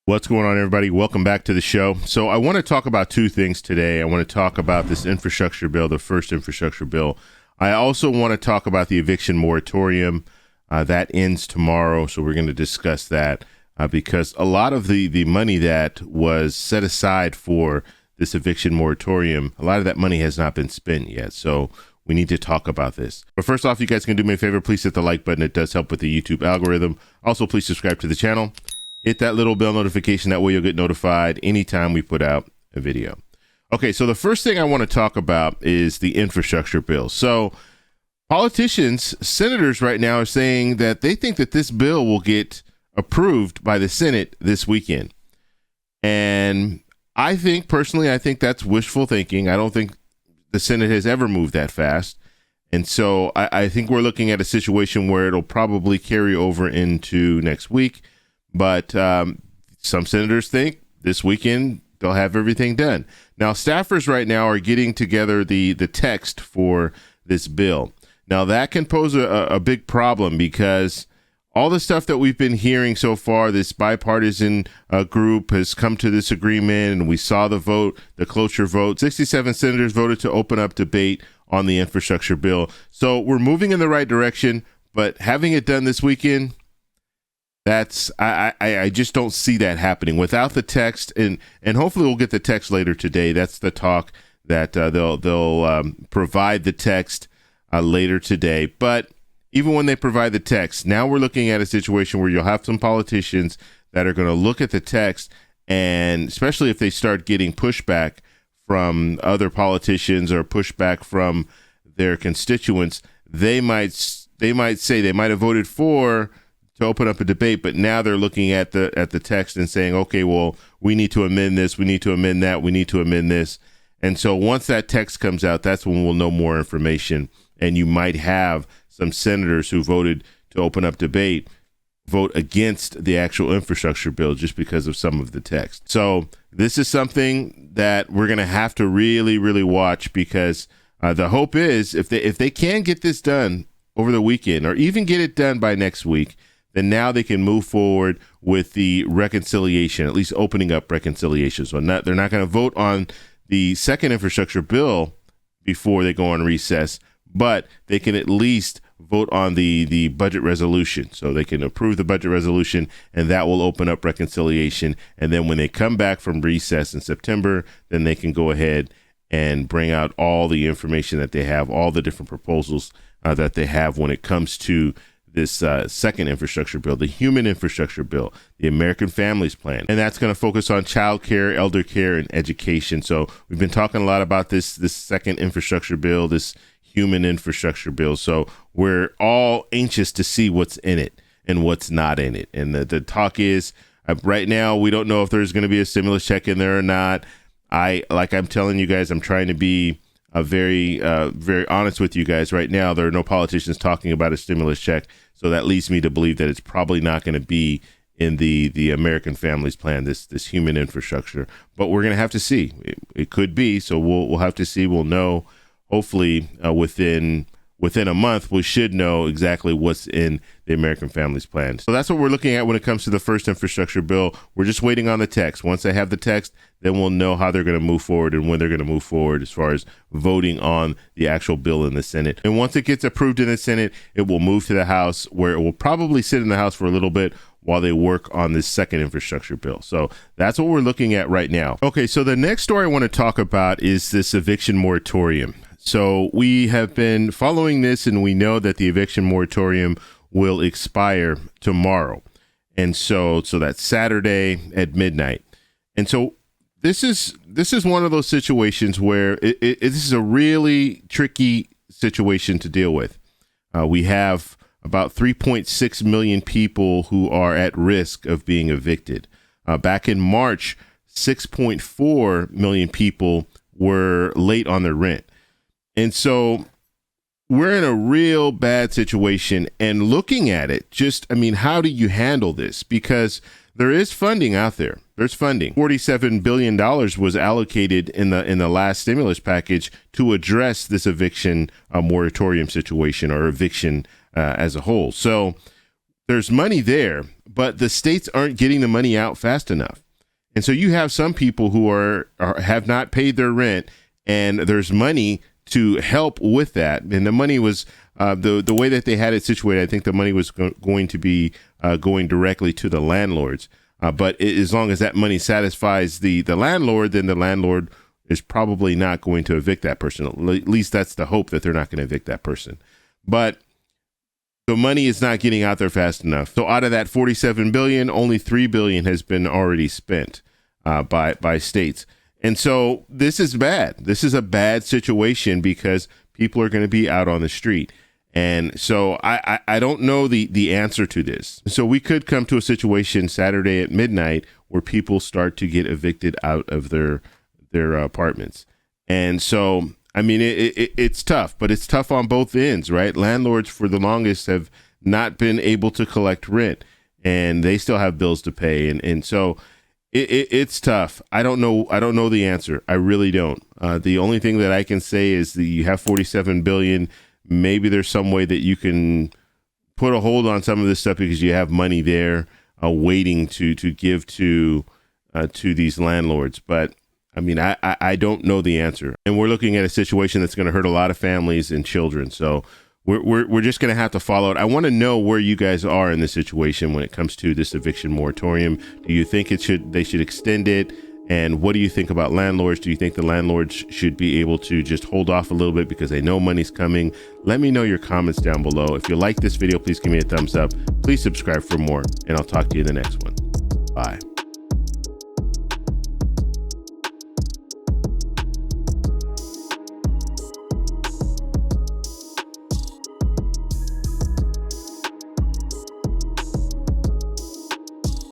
What's going on, everybody? Welcome back to the show. So I want to talk about two things today. I want to talk about this infrastructure bill, the first infrastructure bill. I also want to talk about the eviction moratorium that ends tomorrow. So we're going to discuss that because a lot of the money that was set aside for this eviction moratorium, a lot of that money has not been spent yet. So we need to talk about this. But first off, you guys can do me a favor. Please hit the like button. It does help with the YouTube algorithm. Also, please subscribe to the channel. Hit that little bell notification. That way you'll get notified anytime we put out a video. Okay, so the first thing I want to talk about is the infrastructure bill. So politicians, senators right now are saying that they think that this bill will get approved by the Senate this weekend. And I think that's wishful thinking. I don't think the Senate has ever moved that fast. And so I think we're looking at a situation where it'll probably carry over into next week. But some senators think this weekend they'll have everything done. Now, staffers right now are getting together the text for this bill. Now, that can pose a big problem because all the stuff that we've been hearing so far, this bipartisan group has come to this agreement, and we saw the vote, the cloture vote. 67 senators voted to open up debate on the infrastructure bill. So we're moving in the right direction, but having it done this weekend, I just don't see that happening without the text, and hopefully we'll get the text later today. That's the talk that they'll provide the text later today. But even when they provide the text, now we're looking at a situation where you'll have some politicians that are going to look at the text, and especially if they start getting pushback from other politicians or pushback from their constituents, they might say they might have voted for to open up a debate, but now they're looking at the text and saying, okay, well, we need to amend this, we need to amend that, we need to amend this. And so once that text comes out, that's when we'll know more information. And you might have some senators who voted to open up debate vote against the actual infrastructure bill just because of some of the text. So this is something that we're going to have to really, really watch, because the hope is if they can get this done over the weekend or even get it done by next week, then now they can move forward with the reconciliation, at least opening up reconciliation. So they're not going to vote on the second infrastructure bill before they go on recess, but they can at least vote on the budget resolution. So they can approve the budget resolution, and that will open up reconciliation. And then when they come back from recess in September, then they can go ahead and bring out all the information that they have, all the different proposals that they have when it comes to this second infrastructure bill, the human infrastructure bill, the American Families Plan. And that's going to focus on child care, elder care, and education. So we've been talking a lot about this second infrastructure bill, this human infrastructure bill. So we're all anxious to see what's in it and what's not in it. And the talk is right now, we don't know if there's going to be a stimulus check in there or not. I'm telling you guys, I'm trying to be very honest with you guys. Right now, there are no politicians talking about a stimulus check. So that leads me to believe that it's probably not going to be in the American Families Plan, this human infrastructure. But we're going to have to see. It could be. So we'll have to see. We'll know. Hopefully, within a month, we should know exactly what's in the American Families Plan. So that's what we're looking at when it comes to the first infrastructure bill. We're just waiting on the text. Once they have the text, then we'll know how they're going to move forward and when they're going to move forward as far as voting on the actual bill in the Senate. And once it gets approved in the Senate, it will move to the House, where it will probably sit in the House for a little bit while they work on this second infrastructure bill. So that's what we're looking at right now. Okay, so the next story I want to talk about is this eviction moratorium. So we have been following this, and we know that the eviction moratorium will expire tomorrow. And so that's Saturday at midnight. And so this is one of those situations where this is a really tricky situation to deal with. We have about 3.6 million people who are at risk of being evicted. Back in March, 6.4 million people were late on their rent. And so we're in a real bad situation, and looking at it, how do you handle this? Because there is funding out there. There's funding. $47 billion was allocated in the last stimulus package to address this eviction moratorium situation, or eviction as a whole. So there's money there, but the states aren't getting the money out fast enough. And so you have some people who have not paid their rent, and there's money to help with that. And the money was the way that they had it situated. I think the money was going to be going directly to the landlords. But as long as that money satisfies the landlord, then the landlord is probably not going to evict that person. At least that's the hope, that they're not going to evict that person. But the money is not getting out there fast enough. So out of that $47 billion, only $3 billion has been already spent by states. And so this is bad. This is a bad situation because people are going to be out on the street. And so I don't know the answer to this. So we could come to a situation Saturday at midnight where people start to get evicted out of their apartments. And so, I mean, it's tough, but it's tough on both ends, right? Landlords for the longest have not been able to collect rent, and they still have bills to pay. And so it's tough. I don't know the answer. I really don't. The only thing that I can say is that you have $47 billion. Maybe there's some way that you can put a hold on some of this stuff because you have money there waiting to give to these landlords. But I mean, I don't know the answer. And we're looking at a situation that's going to hurt a lot of families and children. So we're just going to have to follow it. I want to know where you guys are in this situation when it comes to this eviction moratorium. Do you think they should extend it? And what do you think about landlords? Do you think the landlords should be able to just hold off a little bit because they know money's coming? Let me know your comments down below. If you like this video, please give me a thumbs up. Please subscribe for more, and I'll talk to you in the next one. Bye.